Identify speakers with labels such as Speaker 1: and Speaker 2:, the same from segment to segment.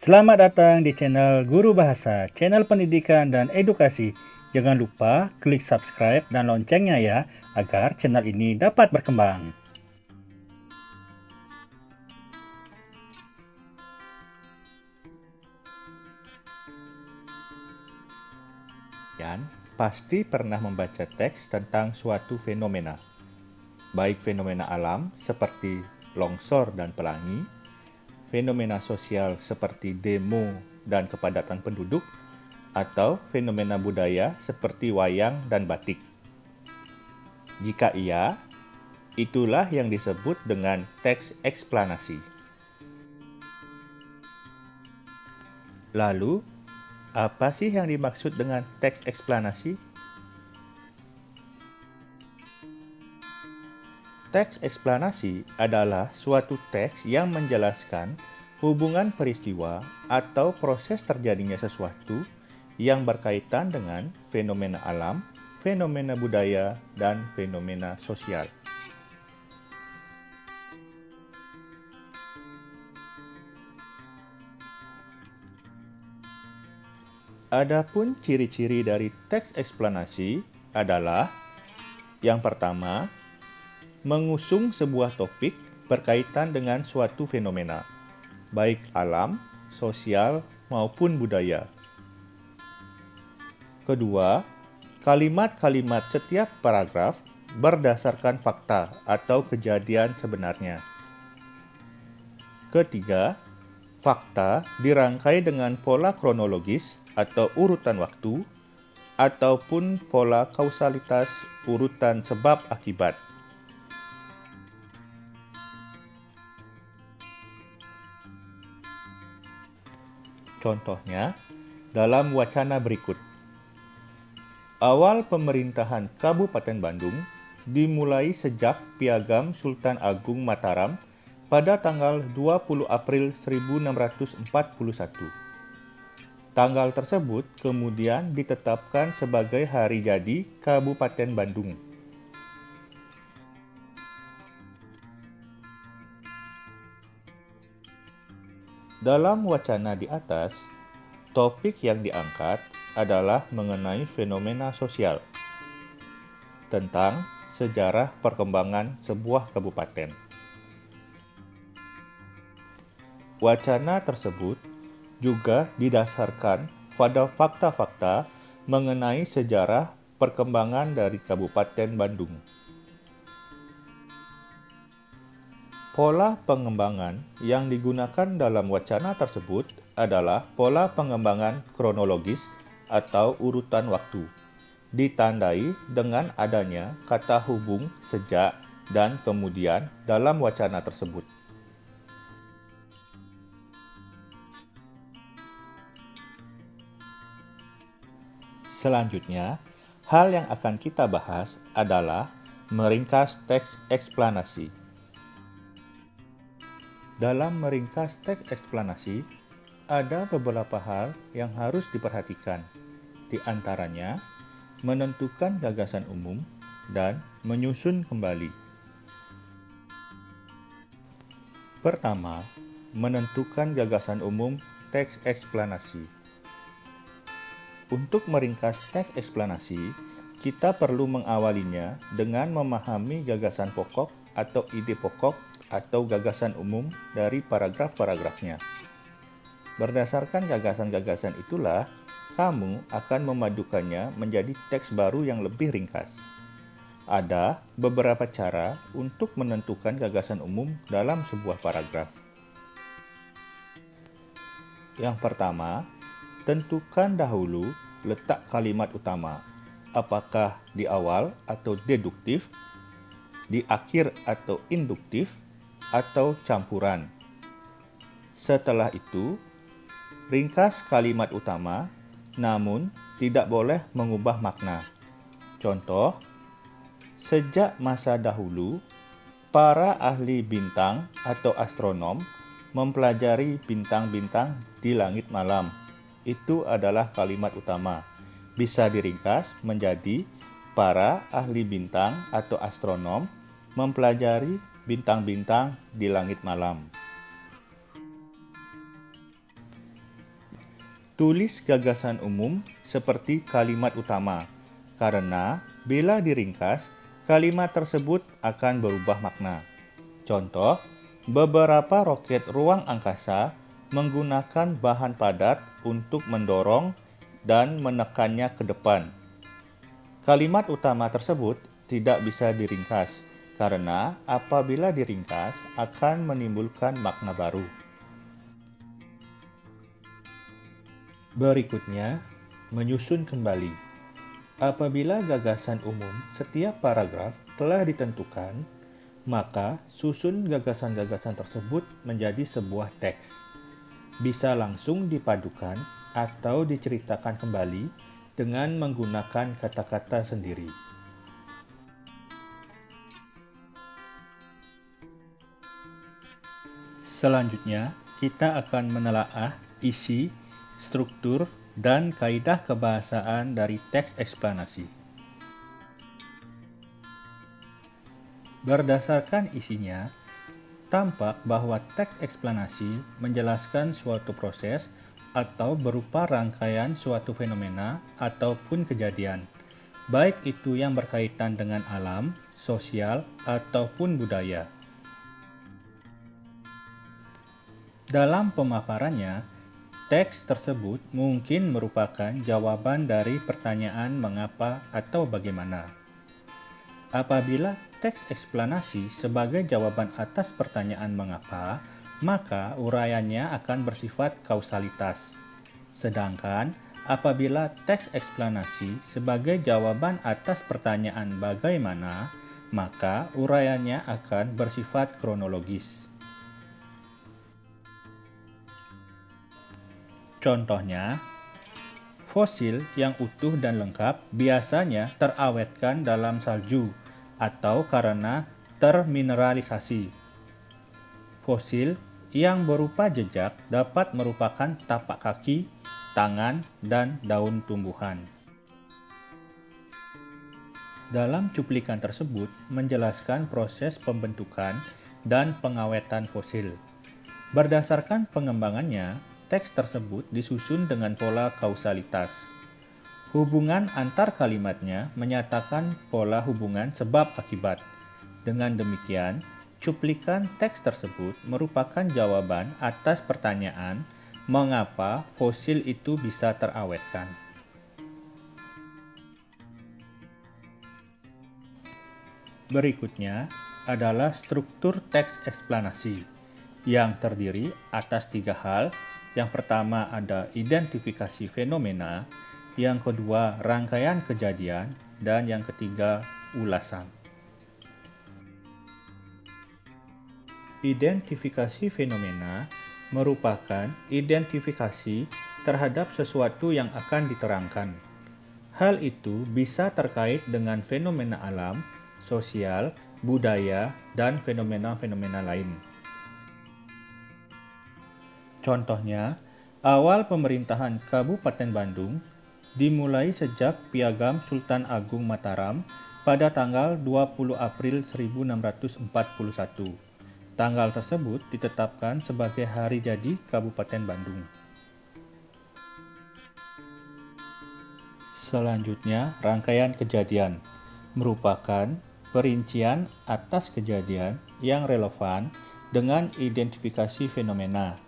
Speaker 1: Selamat datang di channel Guru Bahasa, channel pendidikan dan edukasi. Jangan lupa klik subscribe dan loncengnya ya, agar channel ini dapat berkembang.
Speaker 2: Kalian pasti pernah membaca teks tentang suatu fenomena, baik fenomena alam seperti longsor dan pelangi, fenomena sosial seperti demo dan kepadatan penduduk, atau fenomena budaya seperti wayang dan batik. Jika iya, itulah yang disebut dengan teks eksplanasi. Lalu, apa sih yang dimaksud dengan teks eksplanasi? Teks eksplanasi adalah suatu teks yang menjelaskan hubungan peristiwa atau proses terjadinya sesuatu yang berkaitan dengan fenomena alam, fenomena budaya, dan fenomena sosial. Adapun ciri-ciri dari teks eksplanasi adalah yang pertama, mengusung sebuah topik berkaitan dengan suatu fenomena, baik alam, sosial, maupun budaya. Kedua, kalimat-kalimat setiap paragraf berdasarkan fakta atau kejadian sebenarnya. Ketiga, fakta dirangkai dengan pola kronologis atau urutan waktu, ataupun pola kausalitas urutan sebab akibat. Contohnya, dalam wacana berikut. Awal pemerintahan Kabupaten Bandung dimulai sejak Piagam Sultan Agung Mataram pada tanggal 20 April 1641. Tanggal tersebut kemudian ditetapkan sebagai hari jadi Kabupaten Bandung. Dalam wacana di atas, topik yang diangkat adalah mengenai fenomena sosial, tentang sejarah perkembangan sebuah kabupaten. Wacana tersebut juga didasarkan pada fakta-fakta mengenai sejarah perkembangan dari Kabupaten Bandung. Pola pengembangan yang digunakan dalam wacana tersebut adalah pola pengembangan kronologis atau urutan waktu, ditandai dengan adanya kata hubung sejak dan kemudian dalam wacana tersebut. Selanjutnya, hal yang akan kita bahas adalah meringkas teks eksplanasi. Dalam meringkas teks eksplanasi, ada beberapa hal yang harus diperhatikan. Di antaranya, menentukan gagasan umum dan menyusun kembali. Pertama, menentukan gagasan umum teks eksplanasi. Untuk meringkas teks eksplanasi, kita perlu mengawalinya dengan memahami gagasan pokok atau ide pokok atau gagasan umum dari paragraf-paragrafnya. Berdasarkan gagasan-gagasan itulah, kamu akan memadukannya menjadi teks baru yang lebih ringkas. Ada beberapa cara untuk menentukan gagasan umum dalam sebuah paragraf. Yang pertama, tentukan dahulu letak kalimat utama, apakah di awal atau deduktif, di akhir atau induktif, atau campuran. Setelah itu, ringkas kalimat utama, namun tidak boleh mengubah makna. Contoh, sejak masa dahulu, para ahli bintang atau astronom mempelajari bintang-bintang di langit malam. Itu adalah kalimat utama. Bisa diringkas menjadi para ahli bintang atau astronom mempelajari bintang-bintang di langit malam. Tulis gagasan umum seperti kalimat utama, karena bila diringkas, kalimat tersebut akan berubah makna. Contoh, beberapa roket ruang angkasa menggunakan bahan padat untuk mendorong dan menekannya ke depan. Kalimat utama tersebut tidak bisa diringkas, karena apabila diringkas akan menimbulkan makna baru. Berikutnya, menyusun kembali. Apabila gagasan umum setiap paragraf telah ditentukan, maka susun gagasan-gagasan tersebut menjadi sebuah teks. Bisa langsung dipadukan atau diceritakan kembali dengan menggunakan kata-kata sendiri. Selanjutnya, kita akan menelaah isi, struktur, dan kaidah kebahasaan dari teks eksplanasi. Berdasarkan isinya, tampak bahwa teks eksplanasi menjelaskan suatu proses atau berupa rangkaian suatu fenomena ataupun kejadian, baik itu yang berkaitan dengan alam, sosial, ataupun budaya. Dalam pemaparannya, teks tersebut mungkin merupakan jawaban dari pertanyaan mengapa atau bagaimana. Apabila teks eksplanasi sebagai jawaban atas pertanyaan mengapa, maka uraiannya akan bersifat kausalitas. Sedangkan apabila teks eksplanasi sebagai jawaban atas pertanyaan bagaimana, maka uraiannya akan bersifat kronologis. Contohnya, fosil yang utuh dan lengkap biasanya terawetkan dalam salju atau karena termineralisasi. Fosil yang berupa jejak dapat merupakan tapak kaki, tangan, dan daun tumbuhan. Dalam cuplikan tersebut menjelaskan proses pembentukan dan pengawetan fosil. Berdasarkan pengembangannya, teks tersebut disusun dengan pola kausalitas. Hubungan antar kalimatnya menyatakan pola hubungan sebab akibat. Dengan demikian, cuplikan teks tersebut merupakan jawaban atas pertanyaan mengapa fosil itu bisa terawetkan. Berikutnya adalah struktur teks eksplanasi yang terdiri atas 3 hal. Yang pertama ada identifikasi fenomena, yang kedua rangkaian kejadian, dan yang ketiga ulasan. Identifikasi fenomena merupakan identifikasi terhadap sesuatu yang akan diterangkan. Hal itu bisa terkait dengan fenomena alam, sosial, budaya, dan fenomena-fenomena lain. Contohnya, awal pemerintahan Kabupaten Bandung dimulai sejak Piagam Sultan Agung Mataram pada tanggal 20 April 1641. Tanggal tersebut ditetapkan sebagai hari jadi Kabupaten Bandung. Selanjutnya, rangkaian kejadian merupakan perincian atas kejadian yang relevan dengan identifikasi fenomena.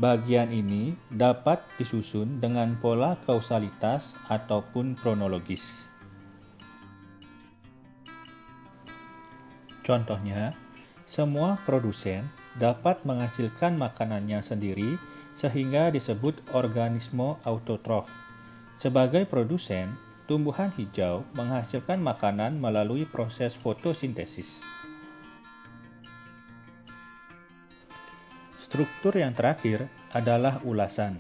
Speaker 2: Bagian ini dapat disusun dengan pola kausalitas ataupun kronologis. Contohnya, semua produsen dapat menghasilkan makanannya sendiri sehingga disebut organisme autotrof. Sebagai produsen, tumbuhan hijau menghasilkan makanan melalui proses fotosintesis. Struktur yang terakhir adalah ulasan.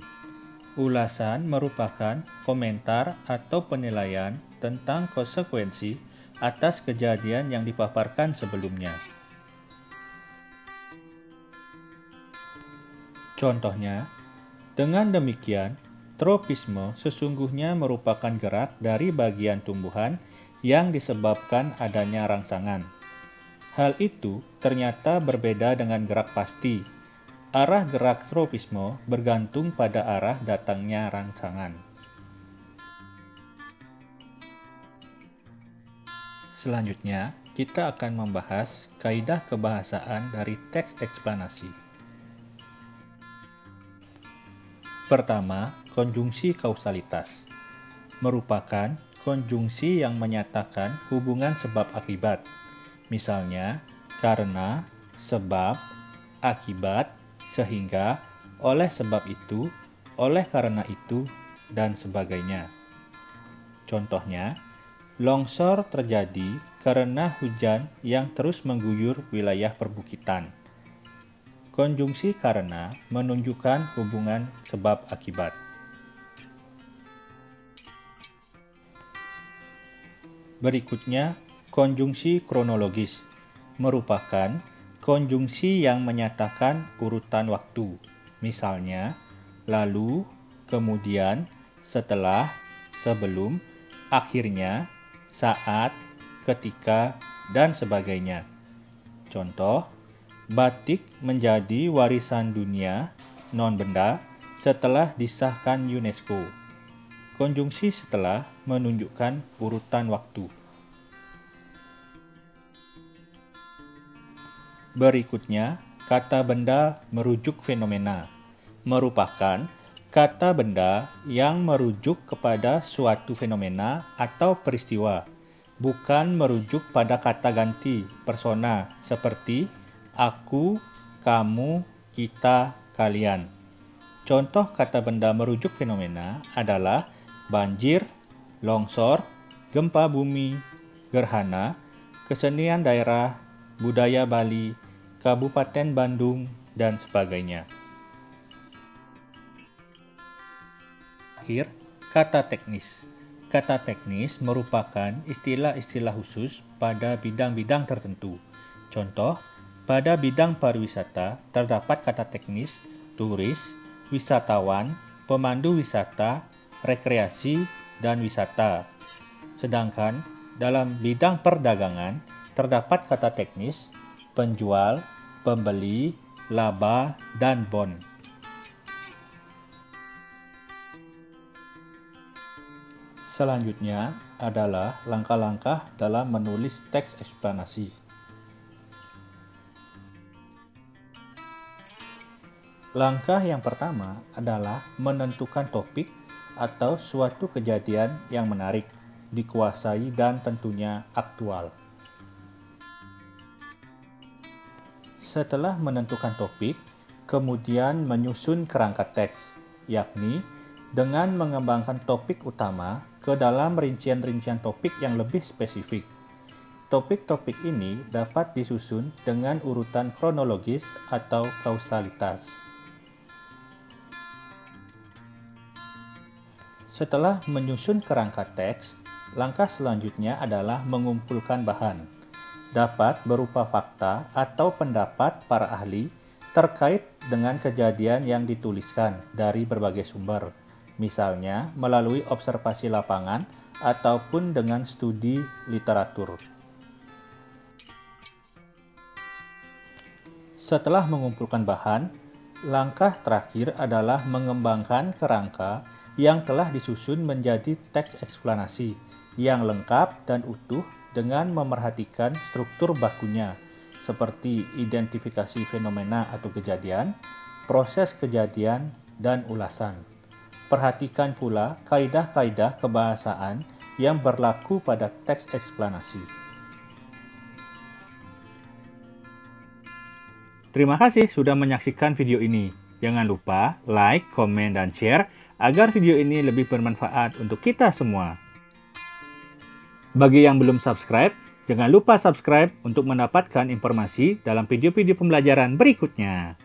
Speaker 2: Ulasan merupakan komentar atau penilaian tentang konsekuensi atas kejadian yang dipaparkan sebelumnya. Contohnya, dengan demikian, tropisme sesungguhnya merupakan gerak dari bagian tumbuhan yang disebabkan adanya rangsangan. Hal itu ternyata berbeda dengan gerak pasti. Arah gerak tropisme bergantung pada arah datangnya rancangan. Selanjutnya, kita akan membahas kaidah kebahasaan dari teks eksplanasi. Pertama, konjungsi kausalitas merupakan konjungsi yang menyatakan hubungan sebab akibat. Misalnya, karena, sebab, akibat, sehingga, oleh sebab itu, oleh karena itu, dan sebagainya. Contohnya, longsor terjadi karena hujan yang terus mengguyur wilayah perbukitan. Konjungsi karena menunjukkan hubungan sebab akibat. Berikutnya, konjungsi kronologis merupakan konjungsi yang menyatakan urutan waktu. Misalnya, lalu, kemudian, setelah, sebelum, akhirnya, saat, ketika, dan sebagainya. Contoh, batik menjadi warisan dunia non-benda setelah disahkan UNESCO. Konjungsi setelah menunjukkan urutan waktu. Berikutnya, kata benda merujuk fenomena merupakan kata benda yang merujuk kepada suatu fenomena atau peristiwa, bukan merujuk pada kata ganti persona seperti aku, kamu, kita, kalian. Contoh kata benda merujuk fenomena adalah banjir, longsor, gempa bumi, gerhana, kesenian daerah, budaya Bali, Kabupaten Bandung, dan sebagainya. Akhir, kata teknis. Kata teknis merupakan istilah-istilah khusus pada bidang-bidang tertentu. Contoh, pada bidang pariwisata terdapat kata teknis turis, wisatawan, pemandu wisata, rekreasi, dan wisata. Sedangkan dalam bidang perdagangan terdapat kata teknis penjual, pembeli, laba, dan bon. Selanjutnya adalah langkah-langkah dalam menulis teks eksplanasi. Langkah yang pertama adalah menentukan topik atau suatu kejadian yang menarik, dikuasai, dan tentunya aktual. Setelah menentukan topik, kemudian menyusun kerangka teks, yakni dengan mengembangkan topik utama ke dalam rincian-rincian topik yang lebih spesifik. Topik-topik ini dapat disusun dengan urutan kronologis atau kausalitas. Setelah menyusun kerangka teks, langkah selanjutnya adalah mengumpulkan bahan. Dapat berupa fakta atau pendapat para ahli terkait dengan kejadian yang dituliskan dari berbagai sumber, misalnya melalui observasi lapangan ataupun dengan studi literatur. Setelah mengumpulkan bahan, langkah terakhir adalah mengembangkan kerangka yang telah disusun menjadi teks eksplanasi yang lengkap dan utuh dengan memerhatikan struktur bakunya, seperti identifikasi fenomena atau kejadian, proses kejadian, dan ulasan. Perhatikan pula kaidah-kaidah kebahasaan yang berlaku pada teks eksplanasi.
Speaker 1: Terima kasih sudah menyaksikan video ini. Jangan lupa like, komen, dan share agar video ini lebih bermanfaat untuk kita semua. Bagi yang belum subscribe, jangan lupa subscribe untuk mendapatkan informasi dalam video-video pembelajaran berikutnya.